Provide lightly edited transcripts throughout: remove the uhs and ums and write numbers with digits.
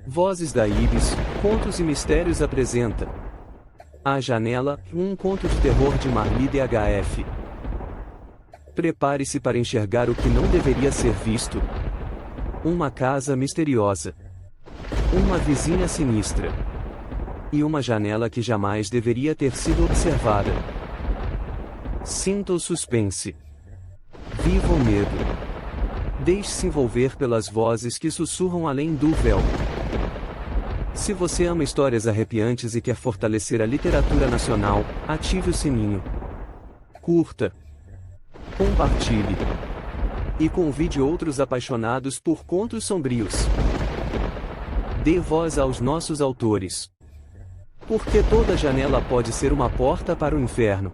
Vozes da Ibis, Contos e Mistérios apresenta A Janela, um conto de terror de Marli DHF. Prepare-se para enxergar o que não deveria ser visto. Uma casa misteriosa. Uma vizinha sinistra. E uma janela que jamais deveria ter sido observada. Sinta o suspense. Viva o medo. Deixe-se envolver pelas vozes que sussurram além do véu. Se você ama histórias arrepiantes e quer fortalecer a literatura nacional, ative o sininho. Curta. Compartilhe. E convide outros apaixonados por contos sombrios. Dê voz aos nossos autores. Porque toda janela pode ser uma porta para o inferno.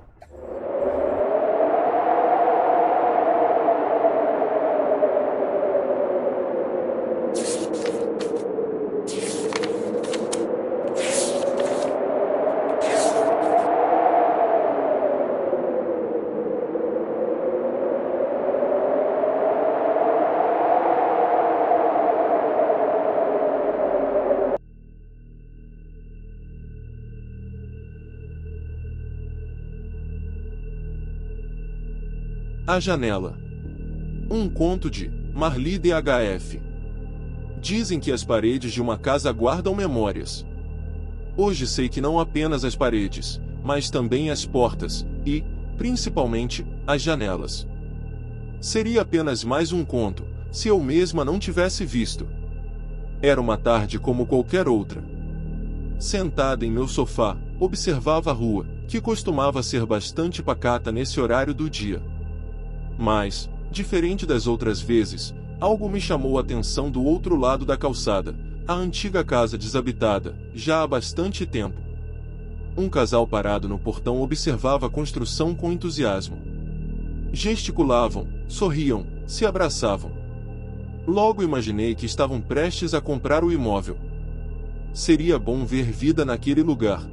A Janela. Um conto de Marli DHF. Dizem que as paredes de uma casa guardam memórias. Hoje sei que não apenas as paredes, mas também as portas, e, principalmente, as janelas. Seria apenas mais um conto, se eu mesma não tivesse visto. Era uma tarde como qualquer outra. Sentada em meu sofá, observava a rua, que costumava ser bastante pacata nesse horário do dia. Mas, diferente das outras vezes, algo me chamou a atenção do outro lado da calçada, a antiga casa desabitada, já há bastante tempo. Um casal parado no portão observava a construção com entusiasmo. Gesticulavam, sorriam, se abraçavam. Logo imaginei que estavam prestes a comprar o imóvel. Seria bom ver vida naquele lugar.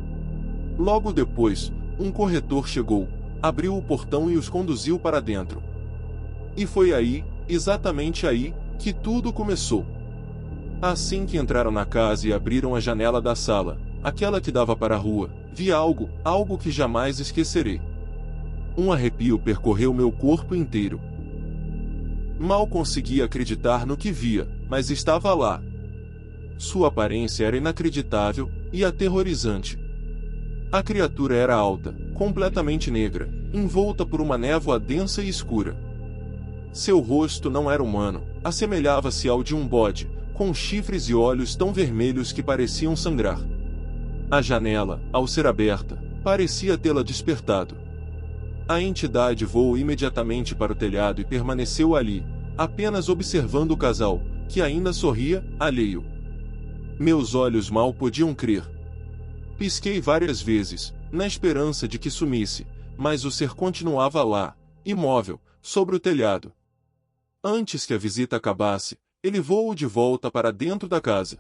Logo depois, um corretor chegou, abriu o portão e os conduziu para dentro. E foi aí, exatamente aí, que tudo começou. Assim que entraram na casa e abriram a janela da sala, aquela que dava para a rua, vi algo que jamais esquecerei. Um arrepio percorreu meu corpo inteiro. Mal conseguia acreditar no que via, mas estava lá. Sua aparência era inacreditável e aterrorizante. A criatura era alta, completamente negra, envolta por uma névoa densa e escura. Seu rosto não era humano, assemelhava-se ao de um bode, com chifres e olhos tão vermelhos que pareciam sangrar. A janela, ao ser aberta, parecia tê-la despertado. A entidade voou imediatamente para o telhado e permaneceu ali, apenas observando o casal, que ainda sorria, alheio. Meus olhos mal podiam crer. Pisquei várias vezes, na esperança de que sumisse, mas o ser continuava lá, imóvel, sobre o telhado. Antes que a visita acabasse, ele voou de volta para dentro da casa.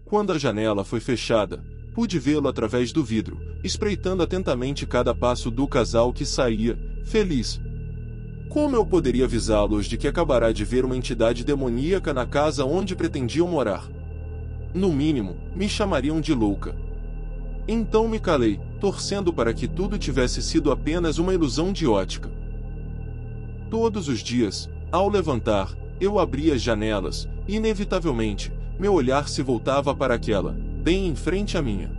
Quando a janela foi fechada, pude vê-lo através do vidro, espreitando atentamente cada passo do casal que saía, feliz. Como eu poderia avisá-los de que acabará de ver uma entidade demoníaca na casa onde pretendiam morar? No mínimo, me chamariam de louca. Então me calei, torcendo para que tudo tivesse sido apenas uma ilusão de ótica. Todos os dias, ao levantar, eu abria as janelas, e inevitavelmente, meu olhar se voltava para aquela, bem em frente à minha.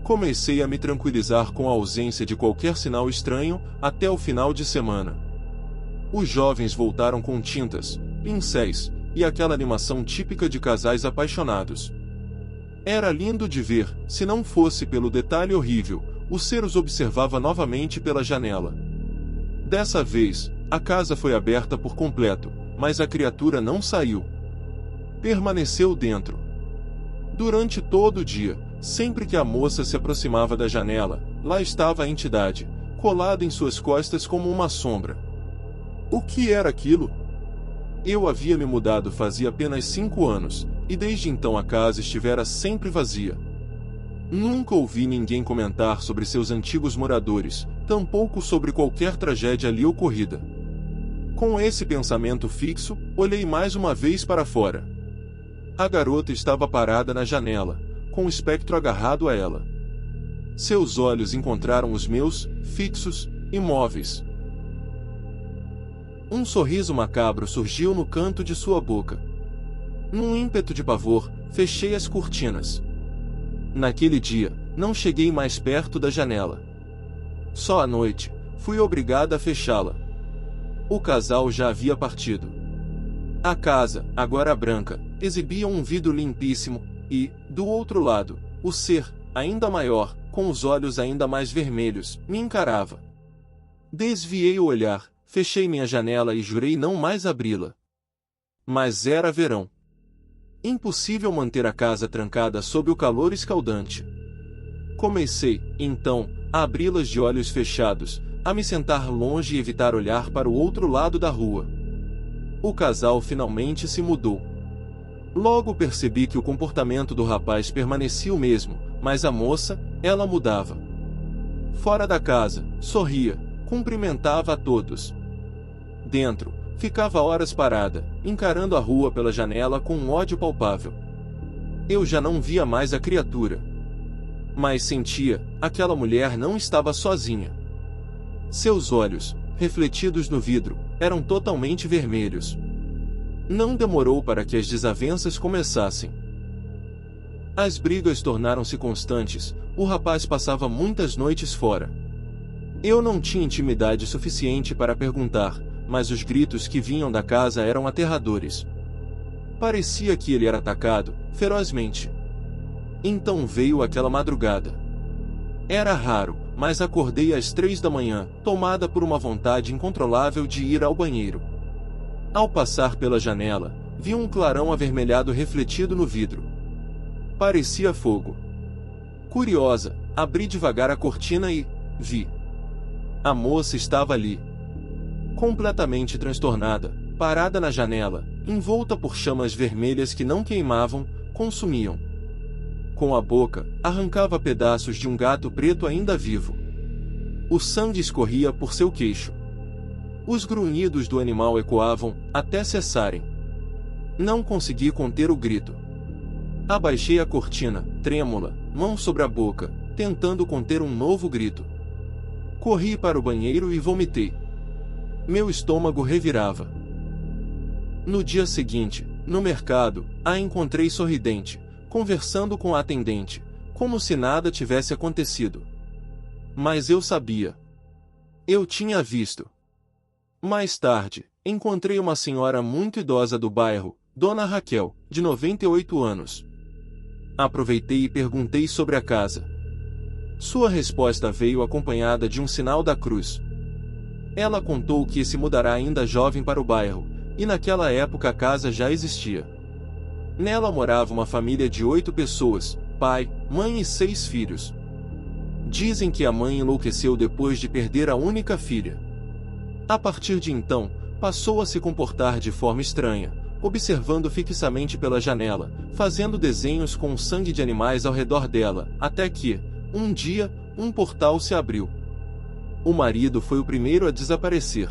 Comecei a me tranquilizar com a ausência de qualquer sinal estranho, até o final de semana. Os jovens voltaram com tintas, pincéis, e aquela animação típica de casais apaixonados. Era lindo de ver, se não fosse pelo detalhe horrível, o ser os observava novamente pela janela. Dessa vez, a casa foi aberta por completo, mas a criatura não saiu. Permaneceu dentro. Durante todo o dia, sempre que a moça se aproximava da janela, lá estava a entidade, colada em suas costas como uma sombra. O que era aquilo? Eu havia me mudado fazia apenas 5 anos, e desde então a casa estivera sempre vazia. Nunca ouvi ninguém comentar sobre seus antigos moradores, tampouco sobre qualquer tragédia ali ocorrida. Com esse pensamento fixo, olhei mais uma vez para fora. A garota estava parada na janela, com o espectro agarrado a ela. Seus olhos encontraram os meus, fixos, imóveis. Um sorriso macabro surgiu no canto de sua boca. Num ímpeto de pavor, fechei as cortinas. Naquele dia, não cheguei mais perto da janela. Só à noite, fui obrigada a fechá-la. O casal já havia partido. A casa, agora branca, exibia um vidro limpíssimo, e, do outro lado, o ser, ainda maior, com os olhos ainda mais vermelhos, me encarava. Desviei o olhar, fechei minha janela e jurei não mais abri-la. Mas era verão. Impossível manter a casa trancada sob o calor escaldante. Comecei, então, a abri-las de olhos fechados, a me sentar longe e evitar olhar para o outro lado da rua. O casal finalmente se mudou. Logo percebi que o comportamento do rapaz permanecia o mesmo, mas a moça, ela mudava. Fora da casa, sorria, cumprimentava a todos. Dentro, ficava horas parada, encarando a rua pela janela com um ódio palpável. Eu já não via mais a criatura. Mas sentia, aquela mulher não estava sozinha. Seus olhos, refletidos no vidro, eram totalmente vermelhos. Não demorou para que as desavenças começassem. As brigas tornaram-se constantes, o rapaz passava muitas noites fora. Eu não tinha intimidade suficiente para perguntar, mas os gritos que vinham da casa eram aterradores. Parecia que ele era atacado, ferozmente. Então veio aquela madrugada. Era raro, mas acordei às 3 da manhã, tomada por uma vontade incontrolável de ir ao banheiro. Ao passar pela janela, vi um clarão avermelhado refletido no vidro. Parecia fogo. Curiosa, abri devagar a cortina e vi. A moça estava ali. Completamente transtornada, parada na janela, envolta por chamas vermelhas que não queimavam, consumiam. Com a boca, arrancava pedaços de um gato preto ainda vivo. O sangue escorria por seu queixo. Os grunhidos do animal ecoavam, até cessarem. Não consegui conter o grito. Abaixei a cortina, trêmula, mão sobre a boca, tentando conter um novo grito. Corri para o banheiro e vomitei. Meu estômago revirava. No dia seguinte, no mercado, a encontrei sorridente, conversando com a atendente, como se nada tivesse acontecido. Mas eu sabia. Eu tinha visto. Mais tarde, encontrei uma senhora muito idosa do bairro, Dona Raquel, de 98 anos. Aproveitei e perguntei sobre a casa. Sua resposta veio acompanhada de um sinal da cruz. Ela contou que se mudará ainda jovem para o bairro, e naquela época a casa já existia. Nela morava uma família de 8 pessoas, pai, mãe e 6 filhos. Dizem que a mãe enlouqueceu depois de perder a única filha. A partir de então, passou a se comportar de forma estranha, observando fixamente pela janela, fazendo desenhos com o sangue de animais ao redor dela, até que, um dia, um portal se abriu. O marido foi o primeiro a desaparecer.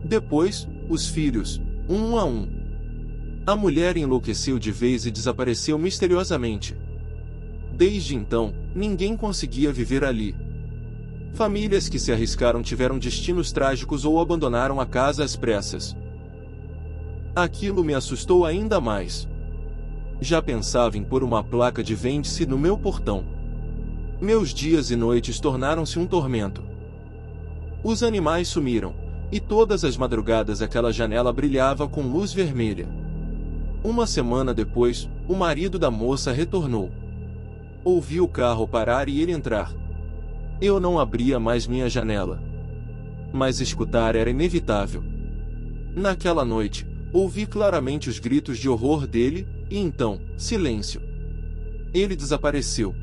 Depois, os filhos, um a um. A mulher enlouqueceu de vez e desapareceu misteriosamente. Desde então, ninguém conseguia viver ali. Famílias que se arriscaram tiveram destinos trágicos ou abandonaram a casa às pressas. Aquilo me assustou ainda mais. Já pensava em pôr uma placa de vende-se no meu portão. Meus dias e noites tornaram-se um tormento. Os animais sumiram, e todas as madrugadas aquela janela brilhava com luz vermelha. Uma semana depois, o marido da moça retornou. Ouvi o carro parar e ele entrar. Eu não abria mais minha janela. Mas escutar era inevitável. Naquela noite, ouvi claramente os gritos de horror dele, e então, silêncio. Ele desapareceu.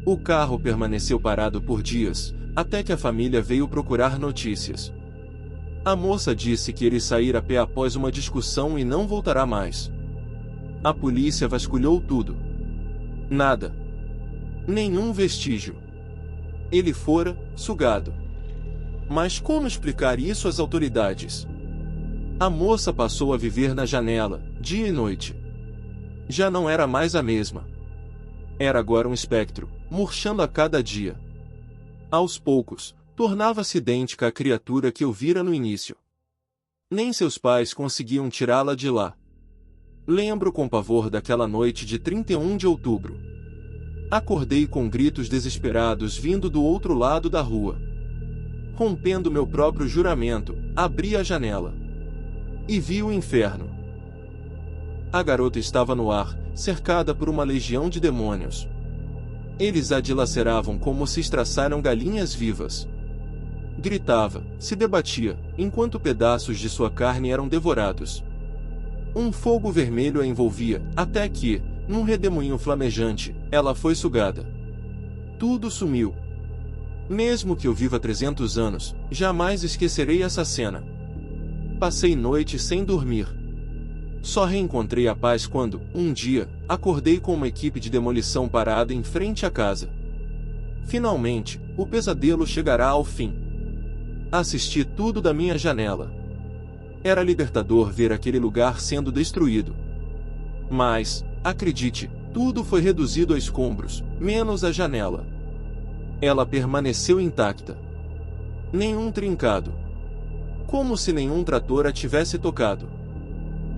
O carro permaneceu parado por dias, até que a família veio procurar notícias. A moça disse que ele saíra a pé após uma discussão e não voltará mais. A polícia vasculhou tudo. Nada. Nenhum vestígio. Ele fora sugado. Mas como explicar isso às autoridades? A moça passou a viver na janela, dia e noite. Já não era mais a mesma. Era agora um espectro, murchando a cada dia. Aos poucos, tornava-se idêntica à criatura que eu vira no início. Nem seus pais conseguiam tirá-la de lá. Lembro com pavor daquela noite de 31 de outubro. Acordei com gritos desesperados vindo do outro lado da rua. Rompendo meu próprio juramento, abri a janela. E vi o inferno. A garota estava no ar, cercada por uma legião de demônios. Eles a dilaceravam como se estraçaram galinhas vivas. Gritava, se debatia, enquanto pedaços de sua carne eram devorados. Um fogo vermelho a envolvia, até que, num redemoinho flamejante, ela foi sugada. Tudo sumiu. Mesmo que eu viva 300 anos, jamais esquecerei essa cena. Passei noites sem dormir. Só reencontrei a paz quando, um dia, acordei com uma equipe de demolição parada em frente à casa. Finalmente, o pesadelo chegará ao fim. Assisti tudo da minha janela. Era libertador ver aquele lugar sendo destruído. Mas, acredite, tudo foi reduzido a escombros, menos a janela. Ela permaneceu intacta. Nenhum trincado. Como se nenhum trator a tivesse tocado.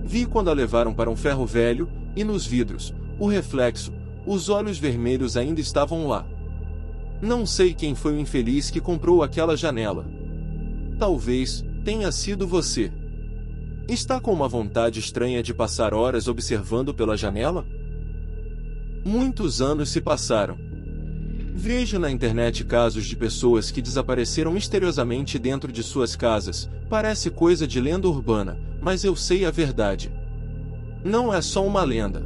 Vi quando a levaram para um ferro velho, e nos vidros, o reflexo, os olhos vermelhos ainda estavam lá. Não sei quem foi o infeliz que comprou aquela janela. Talvez tenha sido você. Está com uma vontade estranha de passar horas observando pela janela? Muitos anos se passaram. Vejo na internet casos de pessoas que desapareceram misteriosamente dentro de suas casas. Parece coisa de lenda urbana, mas eu sei a verdade. Não é só uma lenda.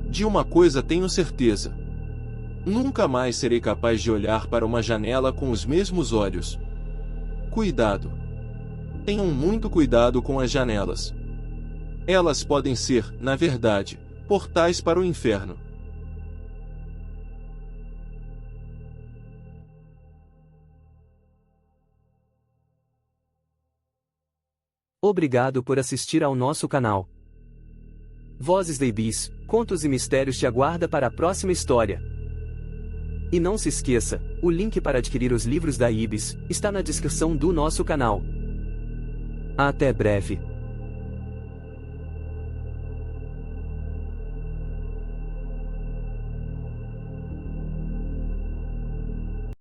De uma coisa tenho certeza. Nunca mais serei capaz de olhar para uma janela com os mesmos olhos. Cuidado. Tenham muito cuidado com as janelas. Elas podem ser, na verdade, portais para o inferno. Obrigado por assistir ao nosso canal. Vozes da Ibis, contos e mistérios te aguarda para a próxima história. E não se esqueça, o link para adquirir os livros da Ibis está na descrição do nosso canal. Até breve.